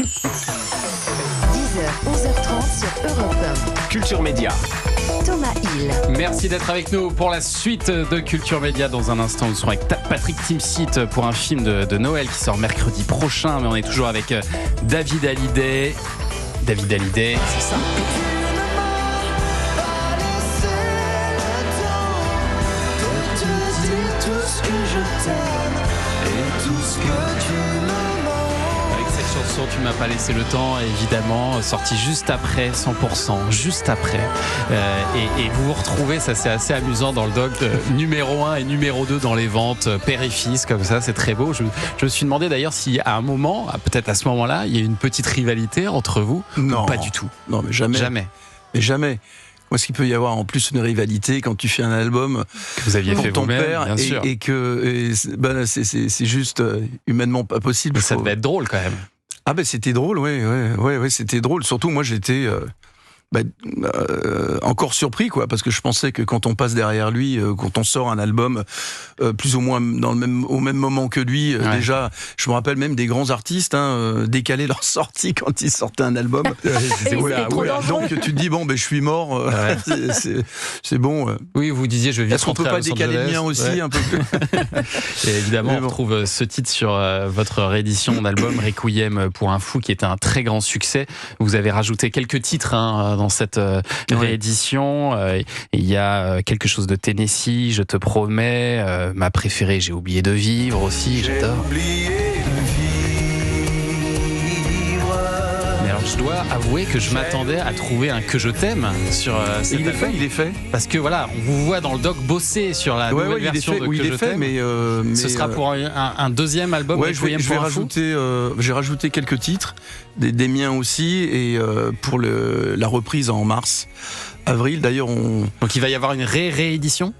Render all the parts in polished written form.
11h30 sur Europe 1. Culture Média. Thomas Hill. Merci d'être avec nous pour la suite de Culture Média. Dans un instant, nous serons avec Patrick Timsit pour un film de Noël qui sort mercredi prochain. Mais on est toujours avec David Hallyday. David Hallyday, c'est ça. Avec cette chanson, Tu m'as pas laissé le temps, évidemment, sortie juste après, 100%, juste après. Et vous vous retrouvez, ça c'est assez amusant dans le doc, numéro 1 et numéro 2 dans les ventes, père et fils, comme ça, c'est très beau. Je me suis demandé d'ailleurs si à un moment, peut-être à ce moment-là, il y a une petite rivalité entre vous. Non. Ou pas du tout. Non, mais jamais. Jamais. Mais jamais. Moi, ce qu'il peut y avoir en plus une rivalité quand tu fais un album Que vous aviez pour fait ton vous-même, père bien sûr. c'est juste humainement pas possible. Mais ça devait être drôle quand même. Ah ben c'était drôle, ouais, c'était drôle. Surtout moi j'étais encore surpris quoi, parce que je pensais que quand on passe derrière lui, quand on sort un album plus ou moins au même moment que lui, déjà, je me rappelle même des grands artistes décaler leur sortie quand ils sortaient un album. Donc tu te dis bon je suis mort, c'est bon. Oui, vous disiez je vais vite Est-ce qu'on peut rentrer à pas Los décaler le Angeles. mien aussi un peu plus Et évidemment, Mais on bon. retrouve ce titre sur votre réédition d'album Requiem pour un fou, qui est un très grand succès. Vous avez rajouté quelques titres dans cette réédition. Il y a quelque chose de Tennessee, Je te promets, ma préférée, J'ai oublié de vivre aussi, j'adore. Mais alors, je dois avouer que je m'attendais à trouver un Que je t'aime sur cet album. Il est fait. Parce que voilà, on vous voit dans le doc bosser sur la nouvelle version de Que je t'aime. mais Ce sera pour un deuxième album. Ouais, je vais Requiem pour un fou. rajouter. J'ai rajouté quelques titres, des miens aussi, et pour la reprise en avril. D'ailleurs, Donc il va y avoir une réédition.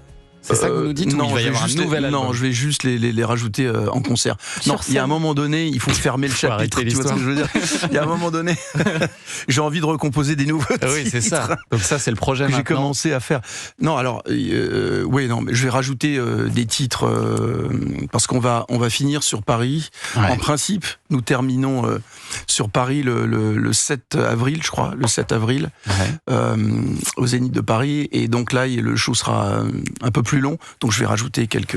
C'est ça que vous nous dites, non, ou il va y avoir un nouvel album? Non, je vais juste les rajouter en concert. Non, il y a un moment donné, il faut fermer le chapitre. arrêter Tu vois ce que je veux dire? Il y a un moment donné, j'ai envie de recomposer des nouveaux titres. Oui, c'est ça. Donc ça, c'est le projet Que j'ai maintenant. commencé à faire. Non, alors, mais je vais rajouter des titres parce qu'on va finir sur Paris. Ouais. En principe, nous terminons sur Paris le 7 avril, je crois, au Zénith de Paris. Et donc là, le show sera un peu plus long. Donc je vais rajouter quelques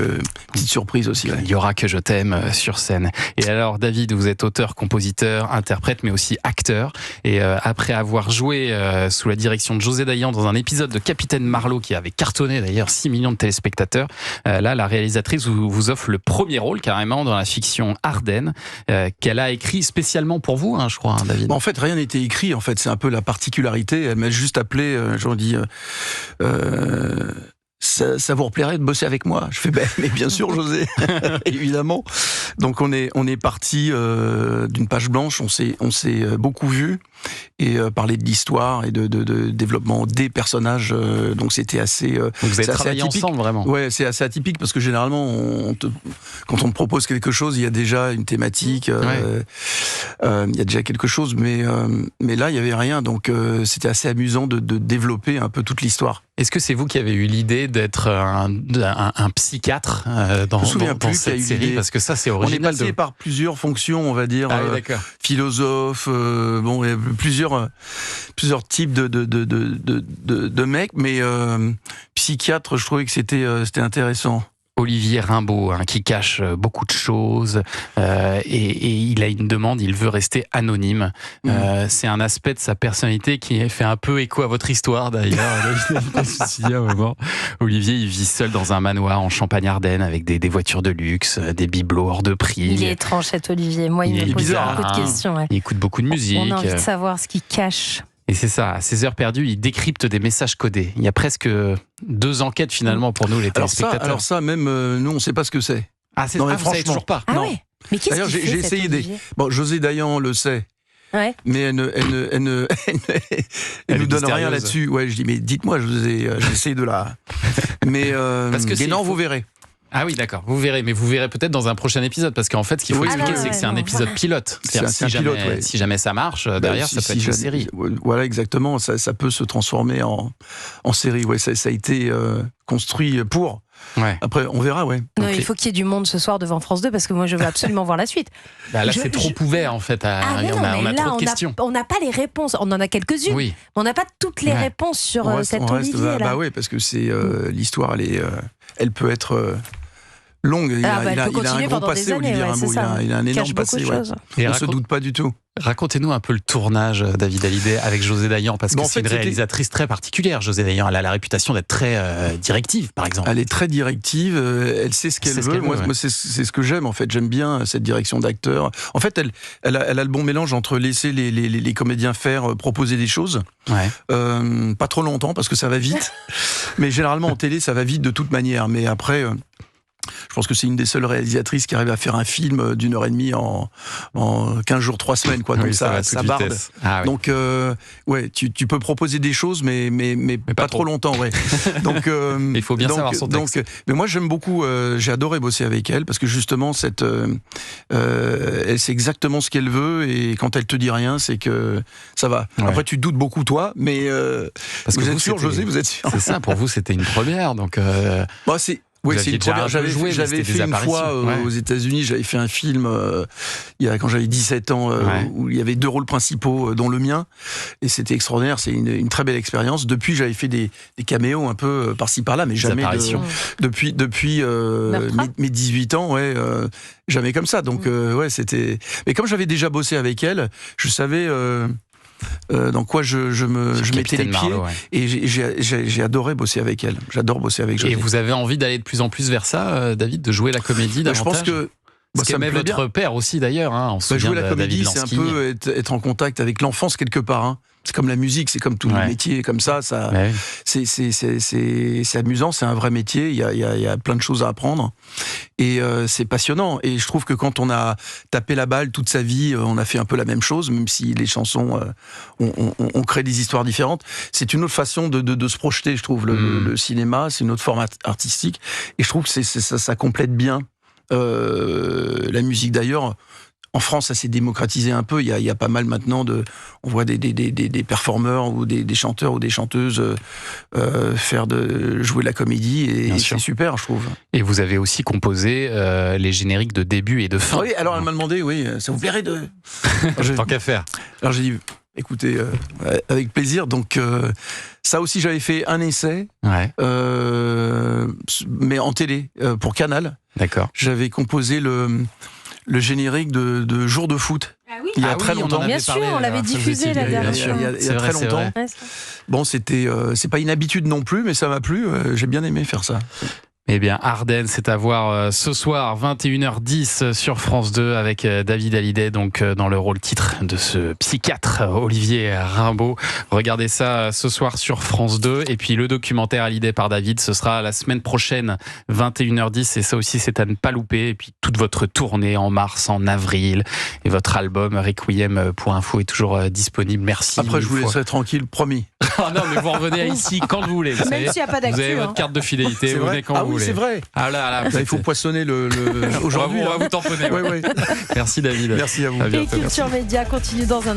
petites surprises aussi. Ouais. Il y aura Que je t'aime sur scène. Et alors, David, vous êtes auteur, compositeur, interprète, mais aussi acteur. Et après avoir joué sous la direction de José Dayan dans un épisode de Capitaine Marlowe, qui avait cartonné d'ailleurs 6 millions de téléspectateurs, là, la réalisatrice vous offre le premier rôle carrément dans la fiction Ardennes, qu'elle a écrit spécialement pour vous, je crois, David. En fait, rien n'était écrit. En fait, c'est un peu la particularité. Elle m'a juste appelé. Je lui dis. Ça vous plairait de bosser avec moi? Je fais mais bien sûr José, évidemment. Donc on est parti d'une page blanche, on s'est beaucoup vu et parlé de l'histoire et de développement des personnages. Donc c'était assez. Donc vous avez travaillé atypique. ensemble vraiment. Ouais, c'est assez atypique parce que généralement quand on te propose quelque chose, il y a déjà une thématique, il y a déjà quelque chose, mais là il y avait rien. Donc c'était assez amusant de développer un peu toute l'histoire. Est-ce que c'est vous qui avez eu l'idée d'être un psychiatre dans cette série? Parce que ça, c'est original. On est passé par plusieurs fonctions, on va dire. Ah oui, d'accord. Philosophe, il y a plusieurs types de mecs, mais psychiatre, je trouvais que c'était intéressant. Olivier Rimbaud, qui cache beaucoup de choses, et il a une demande, il veut rester anonyme. C'est un aspect de sa personnalité qui fait un peu écho à votre histoire d'ailleurs. Olivier, il vit seul dans un manoir en Champagne-Ardenne avec des voitures de luxe, des bibelots hors de prix. Il est étrange cet Olivier, moi il me pose beaucoup de questions. Ouais. Il écoute beaucoup de musique. On a envie de savoir ce qu'il cache. Et c'est ça, à ses heures perdues, il décrypte des messages codés. Il y a presque 2 enquêtes finalement pour nous les téléspectateurs. Alors ça même nous on ne sait pas ce que c'est. Ah, c'est non, vous savez toujours pas. Ah non. ouais. Mais qu'est-ce D'ailleurs qu'il fait, j'ai cet essayé Olivier Bon, José Dayan le sait. Ouais. Mais elle nous donne rien là-dessus. Ouais, je dis mais dites-moi, José, j'essaie de la. Mais Parce que non, vous verrez. Ah oui, d'accord. Vous verrez, mais vous verrez peut-être dans un prochain épisode, parce qu'en fait, ce qu'il faut expliquer, c'est que c'est un épisode pilote. C'est-à-dire si jamais ça marche, derrière, ça peut être une série. Voilà, exactement. Ça peut se transformer en série. Ouais, ça a été construit pour. Ouais. Après, on verra, ouais. Non, il faut qu'il y ait du monde ce soir devant France 2 parce que moi, je veux absolument voir la suite. Là, c'est trop ouvert, en fait. On a trop de questions. On n'a pas les réponses. On en a quelques-unes. Oui. Mais on n'a pas toutes les réponses sur cet Olivier. Bah oui, parce que c'est l'histoire, elle peut être longue. Il a un gros passé, Olivier Rimbaud. Il a un énorme passé. On ne se doute pas du tout. Racontez-nous un peu le tournage, David Hallyday, avec José Dayan, parce que c'est une réalisatrice très particulière. José Dayan, elle a la réputation d'être très directive, par exemple. Elle est très directive, elle sait ce qu'elle veut. Moi, c'est ce que j'aime, en fait. J'aime bien cette direction d'acteur. En fait, elle a le bon mélange entre laisser les comédiens faire, proposer des choses. Ouais. Pas trop longtemps, parce que ça va vite. Mais généralement, en télé, ça va vite de toute manière. Mais après... je pense que c'est une des seules réalisatrices qui arrive à faire un film d'1h30 en 15 jours, 3 semaines, quoi. Donc ça barde. Ah, oui. Donc, ouais, tu peux proposer des choses, mais pas trop longtemps, ouais. Donc, il faut bien savoir son texte. Mais moi, j'aime beaucoup, j'ai adoré bosser avec elle, parce que justement, elle sait exactement ce qu'elle veut, et quand elle te dit rien, c'est que ça va. Ouais. Après, tu doutes beaucoup, toi, mais parce que vous êtes sûr, José, vous êtes sûr. C'est ça, pour vous, c'était une première, donc... Bah, oui, c'est une première. J'avais fait une fois aux États-Unis, j'avais fait un film quand j'avais 17 ans où il y avait 2 rôles principaux, dont le mien, et c'était extraordinaire. C'est une très belle expérience. Depuis, j'avais fait des caméos un peu par-ci par-là, mais jamais depuis mes 18 ans, jamais comme ça. Donc ouais, c'était. Mais comme j'avais déjà bossé avec elle, je savais. Dans quoi je mettais les pieds, et j'ai adoré bosser avec elle. J'adore bosser avec José. Et vous avez envie d'aller de plus en plus vers ça, David, de jouer la comédie davantage? Je pense que ce qu'aimait votre père aussi, d'ailleurs. Jouer la comédie, c'est un peu être en contact avec l'enfance quelque part. C'est comme la musique, c'est comme tous les métiers, comme ça. C'est amusant, c'est un vrai métier. Il y a plein de choses à apprendre, et c'est passionnant. Et je trouve que quand on a tapé la balle toute sa vie, on a fait un peu la même chose, même si les chansons, on crée des histoires différentes. C'est une autre façon de se projeter, je trouve. Le cinéma, c'est une autre forme artistique, et je trouve que ça complète bien la musique. D'ailleurs, en France, ça s'est démocratisé un peu. Il y a pas mal maintenant on voit des performeurs ou des chanteurs ou des chanteuses jouer la comédie, et c'est super, je trouve. Et vous avez aussi composé les génériques de début et de fin. Oui, alors elle m'a demandé, ça vous plairait de... Tant qu'à faire. Alors j'ai dit, écoutez, avec plaisir. Donc ça aussi, j'avais fait un essai, mais en télé, pour Canal. D'accord. J'avais composé le générique de Jour de foot. Ah oui. Il y a très longtemps. Bien sûr, on l'avait diffusé la dernière fois. Il y a très longtemps. Bon, c'est pas une habitude non plus, mais ça m'a plu. J'ai bien aimé faire ça. Eh bien, Ardennes, c'est à voir ce soir, 21h10 sur France 2, avec David Hallyday, donc dans le rôle titre de ce psychiatre, Olivier Rimbaud. Regardez ça ce soir sur France 2. Et puis le documentaire Hallyday par David, ce sera la semaine prochaine, 21h10. Et ça aussi, c'est à ne pas louper. Et puis toute votre tournée en mars, en avril. Et votre album Requiem.info est toujours disponible. Merci. Après, je vous laisserai tranquille, promis. Ah non, mais vous revenez ici quand vous voulez. Vous Même s'il n'y a pas d'actu. Vous avez votre carte de fidélité, vous venez quand vous voulez. C'est vrai. Ah là, il faut poissonner aujourd'hui. On va vous tamponner. Ouais. Merci David. Merci à vous. Et Culture Média continue dans un instant.